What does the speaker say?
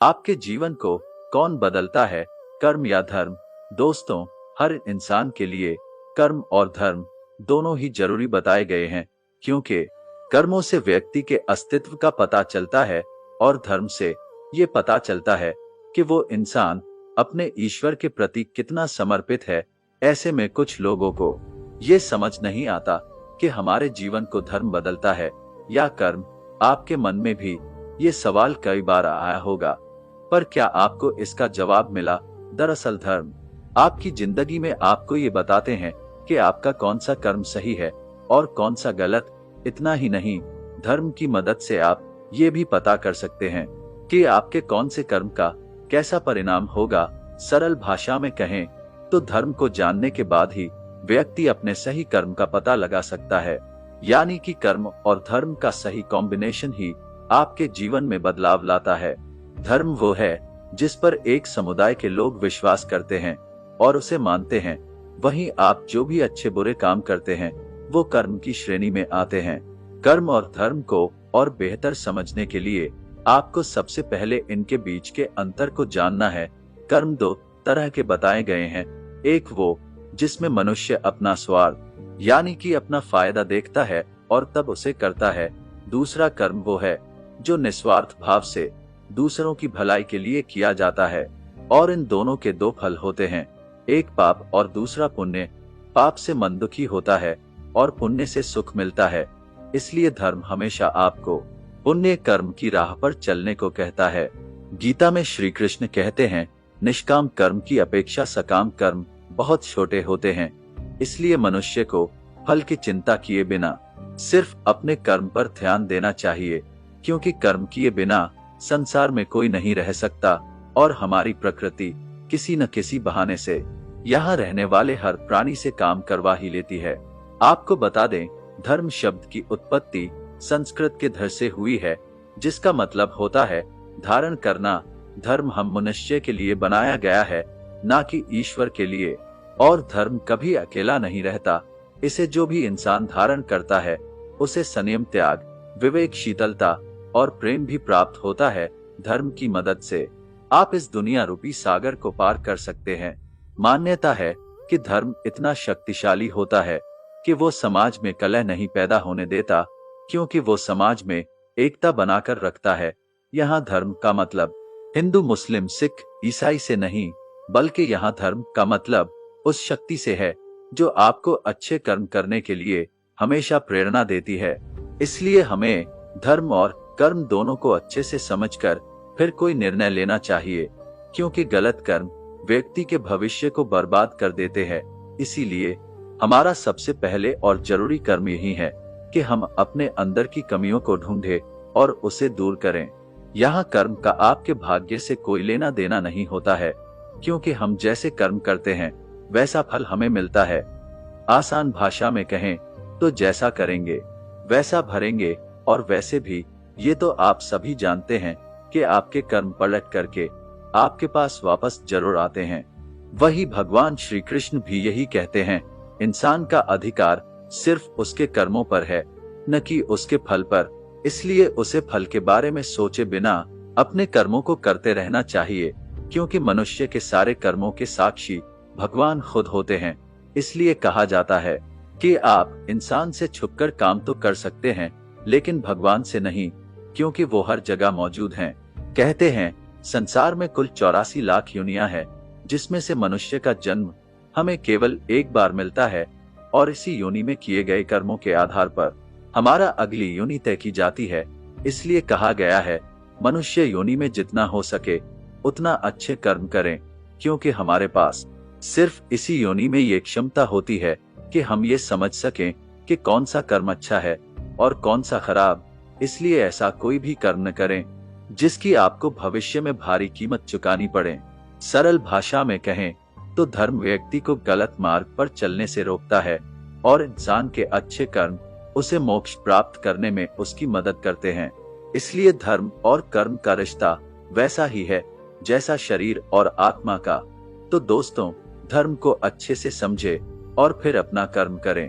आपके जीवन को कौन बदलता है, कर्म या धर्म? दोस्तों, हर इंसान के लिए कर्म और धर्म दोनों ही जरूरी बताए गए हैं, क्योंकि कर्मों से व्यक्ति के अस्तित्व का पता चलता है और धर्म से ये पता चलता है कि वो इंसान अपने ईश्वर के प्रति कितना समर्पित है। ऐसे में कुछ लोगों को ये समझ नहीं आता कि हमारे जीवन को धर्म बदलता है या कर्म। आपके मन में भी ये सवाल कई बार आया होगा, पर क्या आपको इसका जवाब मिला? दरअसल धर्म आपकी जिंदगी में आपको ये बताते हैं कि आपका कौन सा कर्म सही है और कौन सा गलत। इतना ही नहीं, धर्म की मदद से आप ये भी पता कर सकते हैं कि आपके कौन से कर्म का कैसा परिणाम होगा। सरल भाषा में कहें तो धर्म को जानने के बाद ही व्यक्ति अपने सही कर्म का पता लगा सकता है। यानी कि कर्म और धर्म का सही कॉम्बिनेशन ही आपके जीवन में बदलाव लाता है। धर्म वो है जिस पर एक समुदाय के लोग विश्वास करते हैं और उसे मानते हैं। वहीं आप जो भी अच्छे बुरे काम करते हैं वो कर्म की श्रेणी में आते हैं। कर्म और धर्म को और बेहतर समझने के लिए आपको सबसे पहले इनके बीच के अंतर को जानना है। कर्म दो तरह के बताए गए हैं। एक वो जिसमें मनुष्य अपना स्वार्थ यानी कि अपना फायदा देखता है और तब उसे करता है। दूसरा कर्म वो है जो निस्वार्थ भाव से दूसरों की भलाई के लिए किया जाता है और इन दोनों के दो फल होते हैं, एक पाप और दूसरा पुण्य। पाप से मन दुखी होता है और पुण्य से सुख मिलता है। इसलिए धर्म हमेशा आपको पुण्य कर्म की राह पर चलने को कहता है। गीता में श्री कृष्ण कहते हैं, निष्काम कर्म की अपेक्षा सकाम कर्म बहुत छोटे होते हैं। इसलिए मनुष्य को फल की चिंता किए बिना सिर्फ अपने कर्म पर ध्यान देना चाहिए, क्योंकि कर्म किए बिना संसार में कोई नहीं रह सकता और हमारी प्रकृति किसी न किसी बहाने से यहाँ रहने वाले हर प्राणी से काम करवा ही लेती है। आपको बता दें, धर्म शब्द की उत्पत्ति संस्कृत के धर से हुई है, जिसका मतलब होता है धारण करना। धर्म हम मनुष्य के लिए बनाया गया है, ना कि ईश्वर के लिए। और धर्म कभी अकेला नहीं रहता। इसे जो भी इंसान धारण करता है उसे संयम, त्याग, विवेक, शीतलता और प्रेम भी प्राप्त होता है। धर्म की मदद से आप इस दुनिया रूपी सागर को पार कर सकते हैं। मान्यता है कि धर्म इतना शक्तिशाली होता है कि वो समाज में कलह नहीं पैदा होने देता, क्योंकि वो समाज में एकता बनाकर रखता है। यहाँ धर्म का मतलब हिंदू, मुस्लिम, सिख, ईसाई से नहीं, बल्कि यहाँ धर्म का मतलब उस शक्ति से है जो आपको अच्छे कर्म करने के लिए हमेशा प्रेरणा देती है। इसलिए हमें धर्म और कर्म दोनों को अच्छे से समझकर फिर कोई निर्णय लेना चाहिए, क्योंकि गलत कर्म व्यक्ति के भविष्य को बर्बाद कर देते हैं। इसीलिए हमारा सबसे पहले और जरूरी कर्म यही है कि हम अपने अंदर की कमियों को ढूंढें और उसे दूर करें। यहाँ कर्म का आपके भाग्य से कोई लेना देना नहीं होता है, क्योंकि हम जैसे कर्म करते हैं वैसा फल हमें मिलता है। आसान भाषा में कहें तो जैसा करेंगे वैसा भरेंगे। और वैसे भी ये तो आप सभी जानते हैं कि आपके कर्म पलट करके आपके पास वापस जरूर आते हैं। वही भगवान श्री कृष्ण भी यही कहते हैं, इंसान का अधिकार सिर्फ उसके कर्मों पर है, न कि उसके फल पर। इसलिए उसे फल के बारे में सोचे बिना अपने कर्मों को करते रहना चाहिए, क्योंकि मनुष्य के सारे कर्मों के साक्षी भगवान खुद होते हैं। इसलिए कहा जाता है कि आप इंसान से छुपकर काम तो कर सकते हैं, लेकिन भगवान से नहीं, क्योंकि वो हर जगह मौजूद हैं। कहते हैं संसार में कुल 84 लाख योनियां हैं, जिसमें से मनुष्य का जन्म हमें केवल एक बार मिलता है और इसी योनि में किए गए कर्मों के आधार पर हमारा अगली योनि तय की जाती है। इसलिए कहा गया है, मनुष्य योनि में जितना हो सके उतना अच्छे कर्म करें, क्योंकि हमारे पास सिर्फ इसी योनि में ये क्षमता होती है कि हम ये समझ सकें कि कौन सा कर्म अच्छा है और कौन सा खराब। इसलिए ऐसा कोई भी कर्म न करें जिसकी आपको भविष्य में भारी कीमत चुकानी पड़े। सरल भाषा में कहें तो धर्म व्यक्ति को गलत मार्ग पर चलने से रोकता है और इंसान के अच्छे कर्म उसे मोक्ष प्राप्त करने में उसकी मदद करते हैं। इसलिए धर्म और कर्म का रिश्ता वैसा ही है जैसा शरीर और आत्मा का। तो दोस्तों, धर्म को अच्छे से समझे और फिर अपना कर्म करें।